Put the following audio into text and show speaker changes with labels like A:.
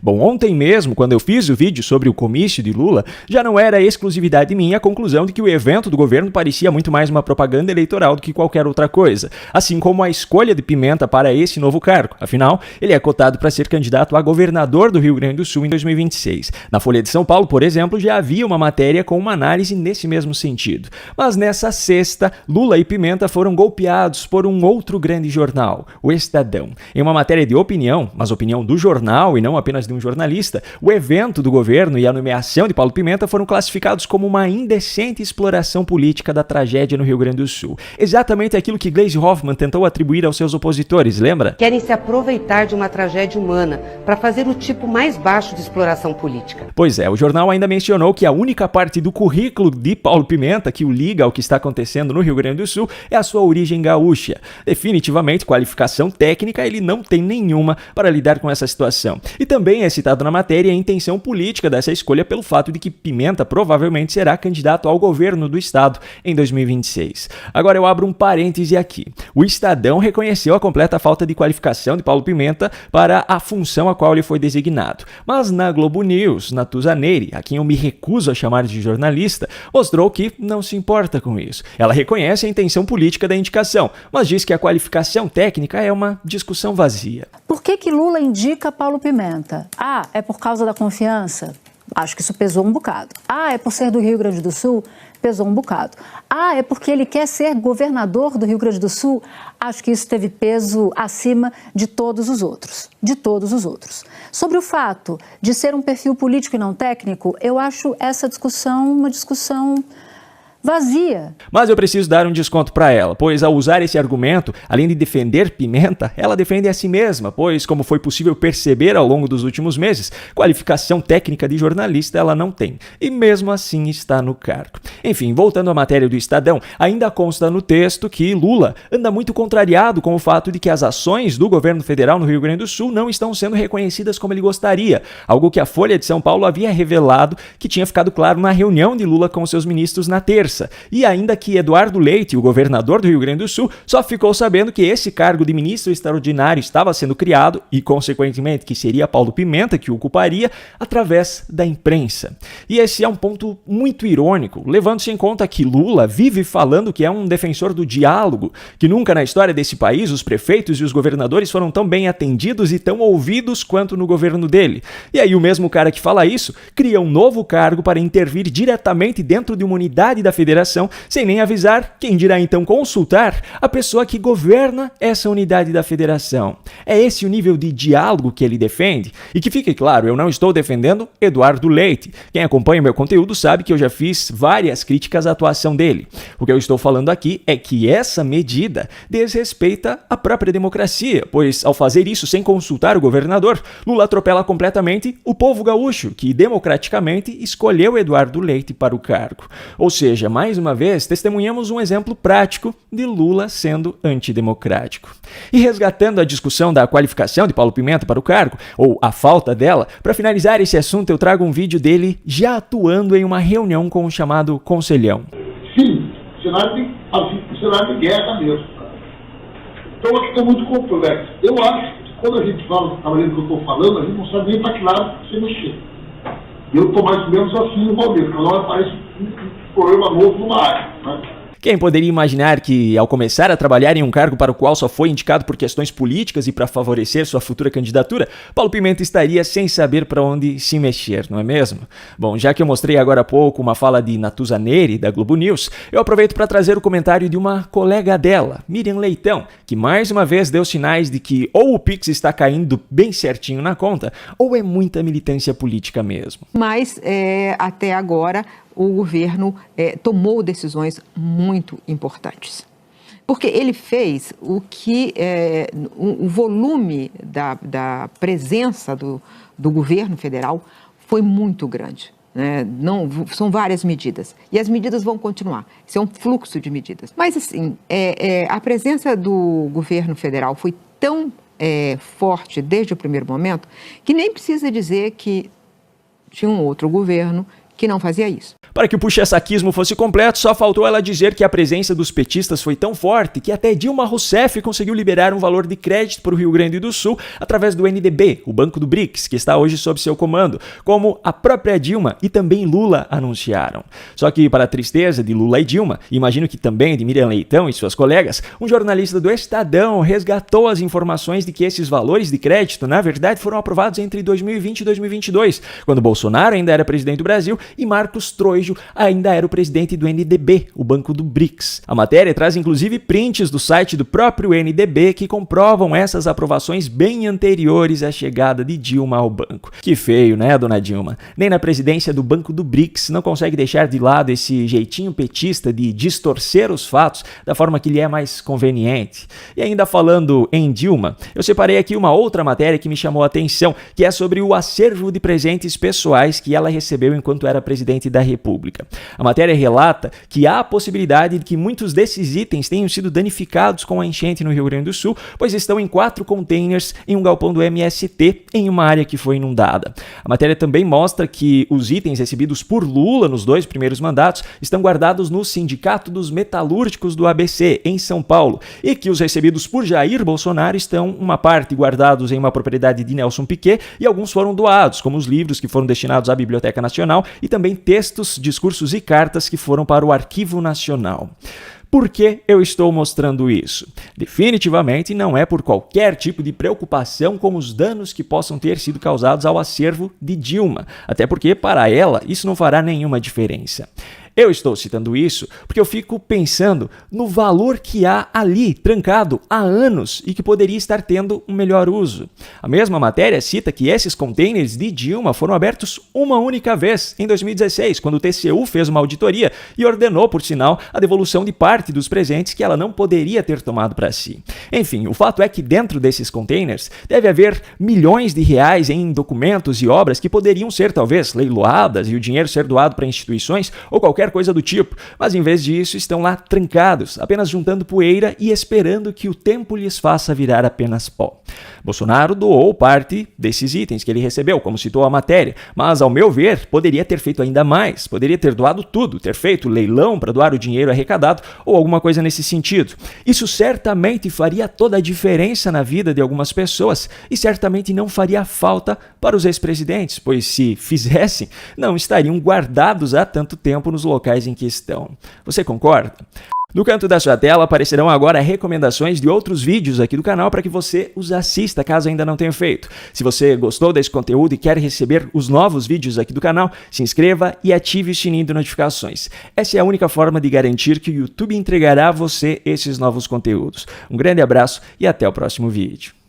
A: Bom, ontem mesmo, quando eu fiz o vídeo sobre o comício de Lula, já não era exclusividade minha a conclusão de que o evento do governo parecia muito mais uma propaganda eleitoral do que qualquer outra coisa, assim como a escolha de Pimenta para esse novo cargo. Afinal, ele é cotado para ser candidato a governador do Rio Grande do Sul em 2026. Na Folha de São Paulo, por exemplo, já havia uma matéria com uma análise nesse mesmo sentido. Mas nessa sexta, Lula e Pimenta foram golpeados por um outro grande jornal, o Estadão. Em uma matéria de opinião, mas opinião do jornal e não apenas de um jornalista, o evento do governo e a nomeação de Paulo Pimenta foram classificados como uma indecente exploração política da tragédia no Rio Grande do Sul. Exatamente aquilo que Gleisi Hoffmann tentou atribuir aos seus opositores, lembra?
B: Querem se aproveitar de uma tragédia humana para fazer o tipo mais baixo de exploração política.
A: Pois é, o jornal ainda mencionou que a única parte do currículo de Paulo Pimenta que o liga ao que está acontecendo no Rio Grande do Sul é a sua origem gaúcha. Definitivamente, qualificação técnica ele não tem nenhuma para lidar com essa situação. E também é citado na matéria a intenção política dessa escolha pelo fato de que Pimenta provavelmente será candidato ao governo do estado em 2026. Agora eu abro um parêntese aqui. O Estadão reconheceu a completa falta de qualificação de Paulo Pimenta para a função a qual ele foi designado. Mas na Globo News, Natuza Neri, a quem eu me recuso a chamar de jornalista, mostrou que não se importa com isso. Ela reconhece a intenção política da indicação, mas diz que a qualificação técnica é uma discussão vazia.
C: Por que Lula indica Paulo Pimenta? Ah, é por causa da confiança? Acho que isso pesou um bocado. Ah, é por ser do Rio Grande do Sul? Pesou um bocado. Ah, é porque ele quer ser governador do Rio Grande do Sul? Acho que isso teve peso acima de todos os outros. De todos os outros. Sobre o fato de ser um perfil político e não técnico, eu acho essa discussão uma discussão vazia.
A: Mas eu preciso dar um desconto para ela, pois ao usar esse argumento, além de defender Pimenta, ela defende a si mesma, pois, como foi possível perceber ao longo dos últimos meses, qualificação técnica de jornalista ela não tem, e mesmo assim está no cargo. Enfim, voltando à matéria do Estadão, ainda consta no texto que Lula anda muito contrariado com o fato de que as ações do governo federal no Rio Grande do Sul não estão sendo reconhecidas como ele gostaria, algo que a Folha de São Paulo havia revelado que tinha ficado claro na reunião de Lula com seus ministros na terça. E ainda que Eduardo Leite, o governador do Rio Grande do Sul, só ficou sabendo que esse cargo de ministro extraordinário estava sendo criado e, consequentemente, que seria Paulo Pimenta que o ocuparia através da imprensa. E esse é um ponto muito irônico, levando-se em conta que Lula vive falando que é um defensor do diálogo, que nunca na história desse país os prefeitos e os governadores foram tão bem atendidos e tão ouvidos quanto no governo dele. E aí o mesmo cara que fala isso cria um novo cargo para intervir diretamente dentro de uma unidade da federação, sem nem avisar, quem dirá então consultar a pessoa que governa essa unidade da federação. É esse o nível de diálogo que ele defende? E que fique claro, eu não estou defendendo Eduardo Leite. Quem acompanha meu conteúdo sabe que eu já fiz várias críticas à atuação dele. O que eu estou falando aqui é que essa medida desrespeita a própria democracia, pois ao fazer isso sem consultar o governador, Lula atropela completamente o povo gaúcho, que democraticamente escolheu Eduardo Leite para o cargo. Ou seja, mais uma vez, testemunhamos um exemplo prático de Lula sendo antidemocrático. E resgatando a discussão da qualificação de Paulo Pimenta para o cargo, ou a falta dela, para finalizar esse assunto eu trago um vídeo dele já atuando em uma reunião com o chamado Conselhão.
D: Sim, cenário de guerra mesmo. Então aqui está muito complexo. Eu acho que quando a gente fala do que eu estou falando, a gente não sabe nem para que lado você mexer. Eu estou mais ou menos assim no momento, cada hora parece um problema novo numa área, né?
A: Quem poderia imaginar que, ao começar a trabalhar em um cargo para o qual só foi indicado por questões políticas e para favorecer sua futura candidatura, Paulo Pimenta estaria sem saber para onde se mexer, não é mesmo? Bom, já que eu mostrei agora há pouco uma fala de Natuza Neri, da Globo News, eu aproveito para trazer o comentário de uma colega dela, Miriam Leitão, que mais uma vez deu sinais de que ou o Pix está caindo bem certinho na conta, ou é muita militância política mesmo.
E: Mas, até agora, o governo tomou decisões muito importantes. Porque ele fez o que o volume da presença do governo federal foi muito grande. Né? Não, são várias medidas. E as medidas vão continuar. Isso é um fluxo de medidas. Mas, assim, a presença do governo federal foi tão forte desde o primeiro momento que nem precisa dizer que tinha um outro governo que não fazia isso.
A: Para que o puxa-saquismo fosse completo, só faltou ela dizer que a presença dos petistas foi tão forte que até Dilma Rousseff conseguiu liberar um valor de crédito para o Rio Grande do Sul através do NDB, o Banco do BRICS, que está hoje sob seu comando, como a própria Dilma e também Lula anunciaram. Só que, para a tristeza de Lula e Dilma, e imagino que também de Miriam Leitão e suas colegas, um jornalista do Estadão resgatou as informações de que esses valores de crédito, na verdade, foram aprovados entre 2020 e 2022, quando Bolsonaro ainda era presidente do Brasil e Marcos Trojo ainda era o presidente do NDB, o Banco do BRICS. A matéria traz inclusive prints do site do próprio NDB que comprovam essas aprovações bem anteriores à chegada de Dilma ao banco. Que feio, né, dona Dilma? Nem na presidência do Banco do BRICS não consegue deixar de lado esse jeitinho petista de distorcer os fatos da forma que lhe é mais conveniente. E ainda falando em Dilma, eu separei aqui uma outra matéria que me chamou a atenção, que é sobre o acervo de presentes pessoais que ela recebeu enquanto era presidente da República. A matéria relata que há a possibilidade de que muitos desses itens tenham sido danificados com a enchente no Rio Grande do Sul, pois estão em 4 containers em um galpão do MST, em uma área que foi inundada. A matéria também mostra que os itens recebidos por Lula nos 2 primeiros mandatos estão guardados no Sindicato dos Metalúrgicos do ABC, em São Paulo, e que os recebidos por Jair Bolsonaro estão, uma parte, guardados em uma propriedade de Nelson Piquet e alguns foram doados, como os livros que foram destinados à Biblioteca Nacional e também textos, discursos e cartas que foram para o Arquivo Nacional. Por que eu estou mostrando isso? Definitivamente não é por qualquer tipo de preocupação com os danos que possam ter sido causados ao acervo de Dilma, até porque, para ela, isso não fará nenhuma diferença. Eu estou citando isso porque eu fico pensando no valor que há ali, trancado há anos e que poderia estar tendo um melhor uso. A mesma matéria cita que esses containers de Dilma foram abertos uma única vez, em 2016, quando o TCU fez uma auditoria e ordenou, por sinal, a devolução de parte dos presentes que ela não poderia ter tomado para si. Enfim, o fato é que dentro desses containers deve haver milhões de reais em documentos e obras que poderiam ser, talvez, leiloadas e o dinheiro ser doado para instituições ou qualquer coisa do tipo, mas em vez disso estão lá trancados, apenas juntando poeira e esperando que o tempo lhes faça virar apenas pó. Bolsonaro doou parte desses itens que ele recebeu, como citou a matéria, mas ao meu ver poderia ter feito ainda mais, poderia ter doado tudo, ter feito leilão para doar o dinheiro arrecadado ou alguma coisa nesse sentido. Isso certamente faria toda a diferença na vida de algumas pessoas e certamente não faria falta para os ex-presidentes, pois se fizessem, não estariam guardados há tanto tempo nos locais em que estão. Você concorda? No canto da sua tela aparecerão agora recomendações de outros vídeos aqui do canal para que você os assista, caso ainda não tenha feito. Se você gostou desse conteúdo e quer receber os novos vídeos aqui do canal, se inscreva e ative o sininho de notificações. Essa é a única forma de garantir que o YouTube entregará a você esses novos conteúdos. Um grande abraço e até o próximo vídeo.